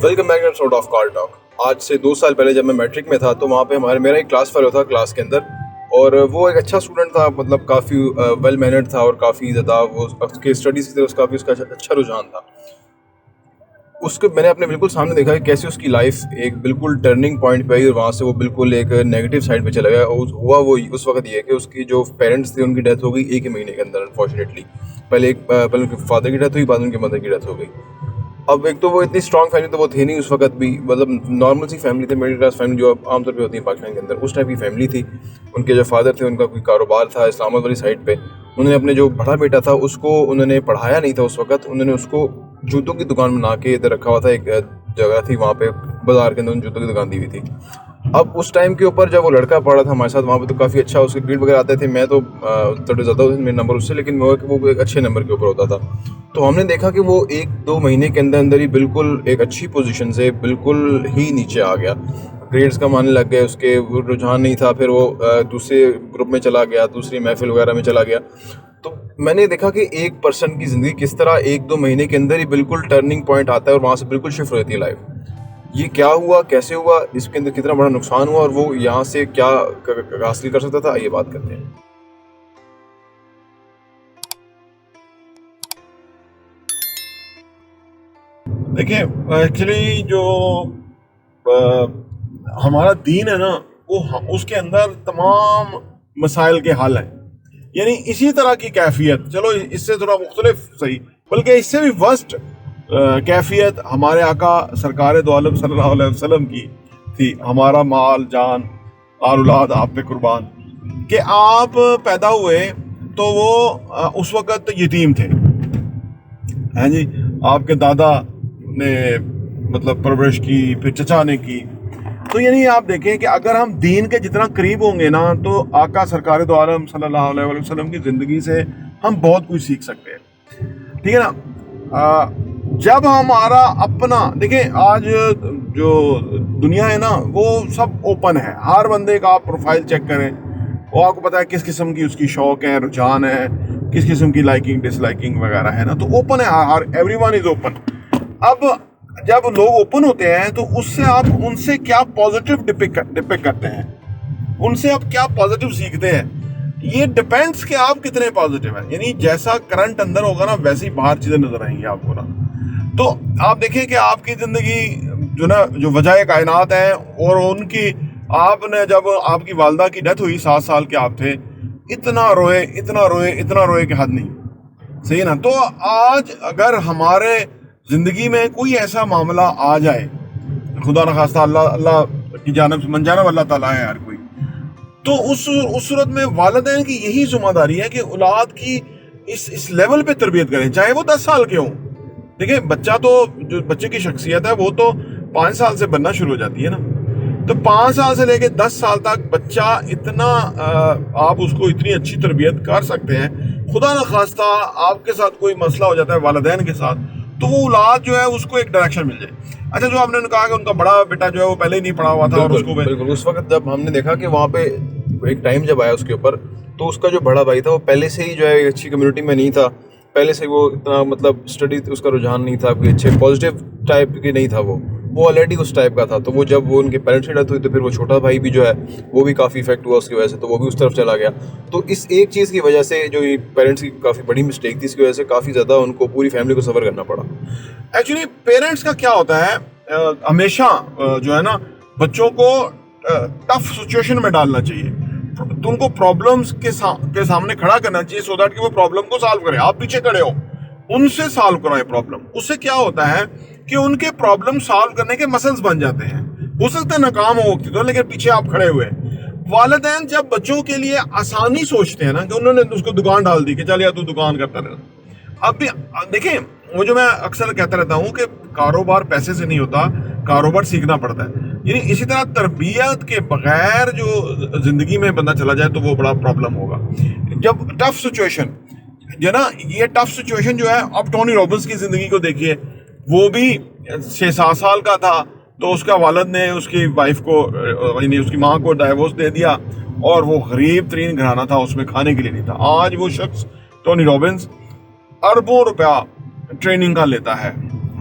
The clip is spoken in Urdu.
Welcome back sort of car talk. آج سے 2 سال پہلے جب میں میٹرک میں تھا تو وہاں پہ میرا ایک کلاس فیلو تھا کلاس کے اندر, اور وہ ایک اچھا اسٹوڈنٹ تھا, مطلب کافی ویل مینرڈ تھا اور کافی زیادہ وہ اس کے اسٹڈیز کی طرف کافی اس کا اچھا رجحان تھا. اس کو میں نے اپنے بالکل سامنے دیکھا کہ کیسے اس کی لائف ایک بالکل ٹرننگ پوائنٹ پہ آئی اور وہاں سے وہ بالکل ایک نیگیٹو سائڈ پہ چلا گیا. ہوا وہ اس وقت یہ کہ اس کی جو پیرنٹس تھے ان کی ڈیتھ ہو گئی 1 مہینے کے اندر انفارچونیٹلی. پہلے ان کے فادر کی ڈیتھ ہوئی, بعد ان کے مدر کی ڈیتھ ہو گئی. اب ایک تو وہ اتنی اسٹرانگ فیملی تو وہ تھی نہیں اس وقت بھی, مطلب نارمل سی فیملی تھی, مڈل کلاس فیملی جو عام طور پہ ہوتی ہے پاکستان کے اندر, اس ٹائپ کی فیملی تھی. ان کے جو فادر تھے ان کا کوئی کاروبار تھا اسلام آباد والی سائڈ پہ. انہوں نے اپنے جو بڑا بیٹا تھا اس کو انہوں نے پڑھایا نہیں تھا اس وقت, انہوں نے اس کو جوتوں کی دکان بنا کے ادھر رکھا ہوا تھا. ایک جگہ تھی وہاں پہ بازار کے اندر ان جوتوں کی دکان دی ہوئی تھی. اب اس ٹائم کے اوپر جب وہ لڑکا پڑھا تھا ہمارے ساتھ وہاں پہ تو کافی اچھا اس کے گریڈ وغیرہ آتے تھے. میں تو تھوڑے زیادہ ہوتے تھے میرے نمبر اس سے, لیکن وہ ایک اچھے نمبر کے اوپر ہوتا تھا. تو ہم نے دیکھا کہ وہ 1-2 مہینے کے اندر ہی بالکل ایک اچھی پوزیشن سے بالکل ہی نیچے آ گیا. گریڈز کم آنے لگ گئے, اس کے رجحان نہیں تھا. پھر وہ دوسرے گروپ میں چلا گیا, دوسری محفل وغیرہ میں چلا گیا. تو میں نے دیکھا کہ ایک پرسن کی زندگی کس طرح 1-2 مہینے کے اندر ہی بالکل ٹرننگ پوائنٹ آتا ہے اور وہاں سے بالکل شفٹ ہو جاتی ہے لائف. یہ کیا ہوا, کیسے ہوا, اس کے اندر کتنا بڑا نقصان ہوا اور وہ یہاں سے کیا حاصل کر سکتا تھا, یہ بات کرتے ہیں. دیکھیں ایکچولی جو ہمارا دین ہے نا وہ اس کے اندر تمام مسائل کے حل ہیں. یعنی اسی طرح کی کیفیت, چلو اس سے تھوڑا مختلف صحیح, بلکہ اس سے بھی ورسٹ کیفیت ہمارے آقا سرکار دو عالم صلی اللہ علیہ وسلم کی تھی. ہمارا مال جان اور اولاد آپ پہ قربان, کہ آپ پیدا ہوئے تو وہ اس وقت یتیم تھے ہیں جی. آپ کے دادا نے مطلب پرورش کی, پھر چچا نے کی. تو یعنی آپ دیکھیں کہ اگر ہم دین کے جتنا قریب ہوں گے نا تو آقا سرکار دو عالم صلی اللہ علیہ وسلم کی زندگی سے ہم بہت کچھ سیکھ سکتے ہیں, ٹھیک ہے نا. جب ہمارا اپنا دیکھیں آج جو دنیا ہے نا وہ سب اوپن ہے, ہر بندے کا آپ پروفائل چیک کریں, وہ آپ کو پتا ہے کس قسم کی اس کی شوق ہے, رجحان ہے, کس قسم کی لائکنگ ڈس لائکنگ وغیرہ ہے نا, تو اوپن ہے, ایوری ون از اوپن. اب جب لوگ اوپن ہوتے ہیں تو اس سے آپ ان سے کیا پازیٹیو ڈپک کرتے ہیں, ان سے آپ کیا پازیٹیو سیکھتے ہیں, یہ ڈپینڈس کہ آپ کتنے پازیٹیو ہیں. یعنی جیسا کرنٹ اندر ہوگا نا ویسی باہر چیزیں نظر آئیں گی آپ کو نا. تو آپ دیکھیں کہ آپ کی زندگی جو نا جو وجہ کائنات ہیں, اور ان کی آپ نے جب آپ کی والدہ کی ڈیتھ ہوئی 7 سال کے آپ تھے, اتنا روئے کہ حد نہیں, صحیح نا. تو آج اگر ہمارے زندگی میں کوئی ایسا معاملہ آ جائے, خدا نخواستہ اللہ کی جانب سے منجانب اللہ تعالیٰ ہے ہر کوئی, تو اس صورت میں والدین کی یہی ذمہ داری ہے کہ اولاد کی اس لیول پہ تربیت کریں, چاہے وہ 10 سال کے ہوں. دیکھیں بچہ تو جو بچے کی شخصیت ہے وہ تو 5 سال سے بننا شروع ہو جاتی ہے نا. تو 5 سال سے لے کے 10 سال تک بچہ اتنا آپ اس کو اتنی اچھی تربیت کر سکتے ہیں. خدا نخواستہ آپ کے ساتھ کوئی مسئلہ ہو جاتا ہے والدین کے ساتھ, تو وہ اولاد جو ہے اس کو ایک ڈائریکشن مل جائے. اچھا, جو آپ نے کہا کہ ان کا بڑا بیٹا جو ہے وہ پہلے ہی نہیں پڑھا ہوا تھا, اور اس کو بالکل اس وقت جب ہم نے دیکھا کہ وہاں پہ ایک ٹائم جب آیا اس کے اوپر, تو اس کا جو بڑا بھائی تھا وہ پہلے سے ہی جو ہے اچھی کمیونٹی میں نہیں تھا, پہلے سے وہ اتنا مطلب اسٹڈی اس کا رجحان نہیں تھا, کوئی اچھے پازیٹیو ٹائپ کی نہیں تھا, وہ آلریڈی اس ٹائپ کا تھا. تو وہ جب وہ ان کے پیرنٹس کی ڈیتھ ہوئی تو پھر وہ چھوٹا بھائی بھی جو ہے وہ بھی کافی افیکٹ ہوا اس کی وجہ سے, تو وہ بھی اس طرف چلا گیا. تو اس ایک چیز کی وجہ سے جو پیرنٹس کی کافی بڑی مسٹیک تھی, اس کی وجہ سے کافی زیادہ ان کو پوری فیملی کو سفر کرنا پڑا. ایکچولی پیرنٹس کا کیا ہوتا ہے, ہمیشہ جو ہے نا بچوں کو ٹف سچویشن میں ڈالنا چاہیے, تو ان کو پرابلمس کے سامنے کھڑا کرنا چاہیے, سو دیٹ کہ وہ پرابلم کو سالو کریں. آپ پیچھے کھڑے ہو, ان سے سالو کرائیں پرابلم. اس سے کیا ہوتا ہے کہ ان کے پرابلم سالو کرنے کے مسلز بن جاتے ہیں. ہو سکتا ہے ناکام ہو وقت تو, لیکن پیچھے آپ کھڑے ہوئے. والدین جب بچوں کے لیے آسانی سوچتے ہیں نا, کہ انہوں نے اس کو دکان ڈال دی کہ چل یا تو دکان کرتا رہتا. اب بھی دیکھیں, وہ جو میں اکثر کہتا رہتا ہوں کہ کاروبار پیسے سے نہیں ہوتا, کاروبار سیکھنا پڑتا ہے. یعنی اسی طرح تربیت کے بغیر جو زندگی میں بندہ چلا جائے تو وہ بڑا پرابلم ہوگا. جب ٹف سچویشن جو نا, یہ ٹف سچویشن جو ہے, اب ٹونی رابنس کی زندگی کو دیکھیے, وہ بھی 6-7 سال کا تھا تو اس کا والد نے اس کی وائف کو یعنی اس کی ماں کو ڈائیورس دے دیا, اور وہ غریب ترین گھرانہ تھا, اس میں کھانے کے لیے نہیں تھا. آج وہ شخص ٹونی رابنس اربوں روپیہ ٹریننگ کا لیتا ہے,